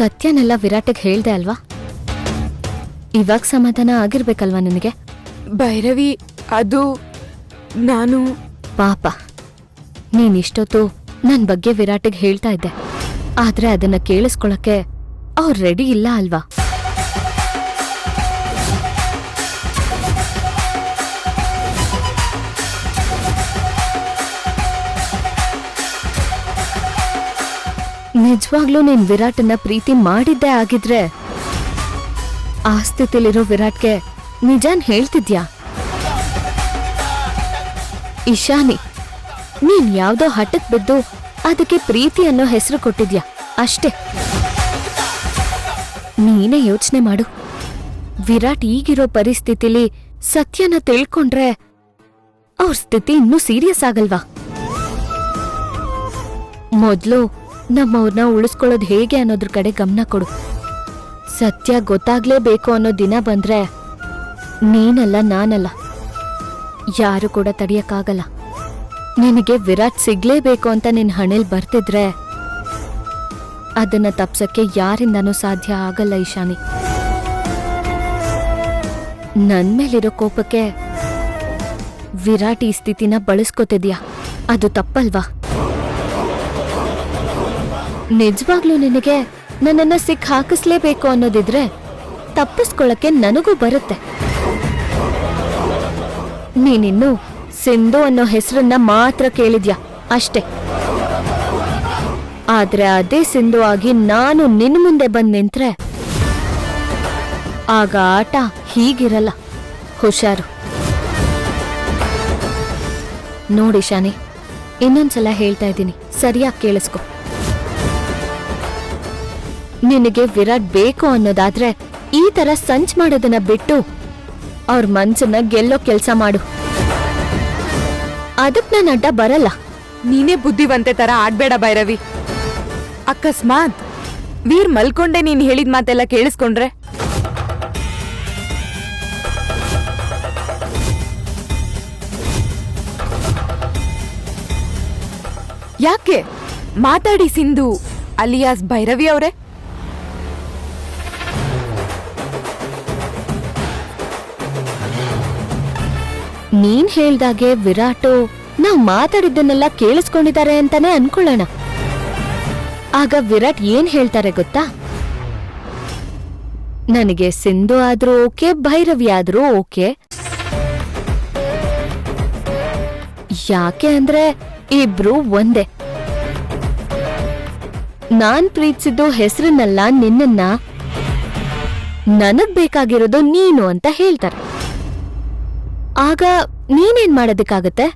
ಸತ್ಯನೆಲ್ಲ ವಿರಾಟಿಗೆ ಹೇಳ್ದೆ ಅಲ್ವಾ? ಇವಾಗ ಸಮಾಧಾನ ಆಗಿರ್ಬೇಕಲ್ವಾ ನಿನಗೆ? ಭೈರವಿ, ಅದು ನಾನು ಪಾಪ, ನೀನಿಷ್ಟೊತ್ತು ನನ್ ಬಗ್ಗೆ ವಿರಾಟಿಗೆ ಹೇಳ್ತಾ ಇದ್ದೆ, ಆದ್ರೆ ಅದನ್ನ ಕೇಳಿಸ್ಕೊಳಕ್ಕೆ ಅವ್ರು ರೆಡಿ ಇಲ್ಲ ಅಲ್ವಾ? ನಿಜವಾಗ್ಲೂ ನೀನ್ ವಿರಾಟನ್ನ ಪ್ರೀತಿ ಮಾಡಿದ್ದೇ ಆಗಿದ್ರೆ ಆ ಸ್ಥಿತಿಲಿರೋ ವಿರಾಟ್ಗೆ ನಿಜಾನ್ ಹೇಳ್ತಿದ್ಯಾ? ಇಶಾನಿ, ನೀನ್ ಯಾವ್ದೋ ಹಠಕ್ ಬಿದ್ದು ಅದಕ್ಕೆ ಪ್ರೀತಿ ಅನ್ನೋ ಹೆಸರು ಕೊಟ್ಟಿದ್ಯಾ ಅಷ್ಟೇ. ನೀನೇ ಯೋಚನೆ ಮಾಡು, ವಿರಾಟ್ ಈಗಿರೋ ಪರಿಸ್ಥಿತಿಲಿ ಸತ್ಯನ ತಿಳ್ಕೊಂಡ್ರೆ ಅವ್ರ ಸ್ಥಿತಿ ಇನ್ನೂ ಸೀರಿಯಸ್ ಆಗಲ್ವಾ? ಮೊದ್ಲು ನಮ್ಮವ್ರನ್ನ ಉಳಿಸ್ಕೊಳ್ಳೋದು ಹೇಗೆ ಅನ್ನೋದ್ರ ಕಡೆ ಗಮನ ಕೊಡು. ಸತ್ಯ ಗೊತ್ತಾಗ್ಲೇಬೇಕು ಅನ್ನೋ ದಿನ ಬಂದ್ರೆ ನೀನಲ್ಲ ನಾನಲ್ಲ ಯಾರು ಕೂಡ ತಡಿಯಕ್ಕಾಗಲ್ಲ. ನಿನಗೆ ವಿರಾಟ್ ಸಿಗ್ಲೇಬೇಕು ಅಂತ ನಿನ್ ಹಣೆಲ್ ಬರ್ತಿದ್ರೆ ಅದನ್ನ ತಪ್ಸಕ್ಕೆ ಯಾರಿಂದನೂ ಸಾಧ್ಯ ಆಗಲ್ಲ ಇಶಾನಿ. ನನ್ ಮೇಲಿರೋ ಕೋಪಕ್ಕೆ ವಿರಾಟ್ ಈ ಸ್ಥಿತಿನ ಬಳಸ್ಕೊತಿದ್ಯಾ, ಅದು ತಪ್ಪಲ್ವಾ? ನಿಜವಾಗ್ಲೂ ನಿನಗೆ ನನ್ನನ್ನ ಸಿಕ್ ಹಾಕಿಸ್ಲೇಬೇಕು ಅನ್ನೋದಿದ್ರೆ ತಪ್ಪಿಸ್ಕೊಳ್ಳಕ್ಕೆ ನನಗೂ ಬರುತ್ತೆ. ನೀನಿನ್ನು ಸಿಂಧು ಅನ್ನೋ ಹೆಸರನ್ನ ಮಾತ್ರ ಕೇಳಿದ್ಯಾ ಅಷ್ಟೇ. ಆದ್ರೆ ಅದೇ ಸಿಂಧು ಆಗಿ ನಾನು ನಿನ್ ಮುಂದೆ ಬಂದ್ ನಿಂತ್ರೆ ಆಗ ಆಟ ಹೀಗಿರಲ್ಲ. ಹುಷಾರು. ನೋಡಿ ಶಾನಿ, ಇನ್ನೊಂದ್ಸಲ ಹೇಳ್ತಾ ಇದ್ದೀನಿ, ಸರಿಯಾಗಿ ಕೇಳಿಸ್ಕೊ. ನಿನಗೆ ವಿರಾಟ್ ಬೇಕು ಅನ್ನೋದಾದ್ರೆ ಈ ತರ ಸಂಚ್ ಮಾಡೋದನ್ನ ಬಿಟ್ಟು ಅವ್ರ ಮನ್ಸನ್ನ ಗೆಲ್ಲೋ ಕೆಲ್ಸ ಮಾಡು. ಅದಕ್ ನಾನು ಅಡ್ಡ ಬರಲ್ಲ. ನೀನೇ ಬುದ್ಧಿವಂತೆ ತರ ಆಡ್ಬೇಡ ಭೈರವಿ. ಅಕಸ್ಮಾತ್ ವೀರ್ ಮಲ್ಕೊಂಡೆ ನೀನ್ ಹೇಳಿದ ಮಾತೆಲ್ಲ ಕೇಳಿಸ್ಕೊಂಡ್ರೆ? ಯಾಕೆ ಮಾತಾಡಿ ಸಿಂಧು ಅಲಿಯಾಸ್ ಭೈರವಿ ಅವರೇ. ನೀನ್ ಹೇಳ್ದಾಗೆ ವಿರಾಟು ನಾವ್ ಮಾತಾಡಿದ್ದನ್ನೆಲ್ಲ ಕೇಳಿಸ್ಕೊಂಡಿದ್ದಾರೆ ಅಂತಾನೆ ಅನ್ಕೊಳ್ಳೋಣ. ಆಗ ವಿರಾಟ್ ಏನ್ ಹೇಳ್ತಾರೆ ಗೊತ್ತಾ? ನನಗೆ ಸಿಂಧು ಆದ್ರೂ ಓಕೆ, ಭೈರವಿ ಆದ್ರೂ ಓಕೆ. ಯಾಕೆ ಅಂದ್ರೆ ಇಬ್ರು ಒಂದೇ. ನಾನ್ ಪ್ರೀತಿಸಿದ್ದು ಹೆಸರನ್ನಲ್ಲ ನಿನ್ನನ್ನ, ನನಗ್ ಬೇಕಾಗಿರೋದು ನೀನು ಅಂತ ಹೇಳ್ತಾರೆ. ಆಗ ನೀನೇನ್ ಮಾಡೋದಕ್ಕಾಗತ್ತೆ?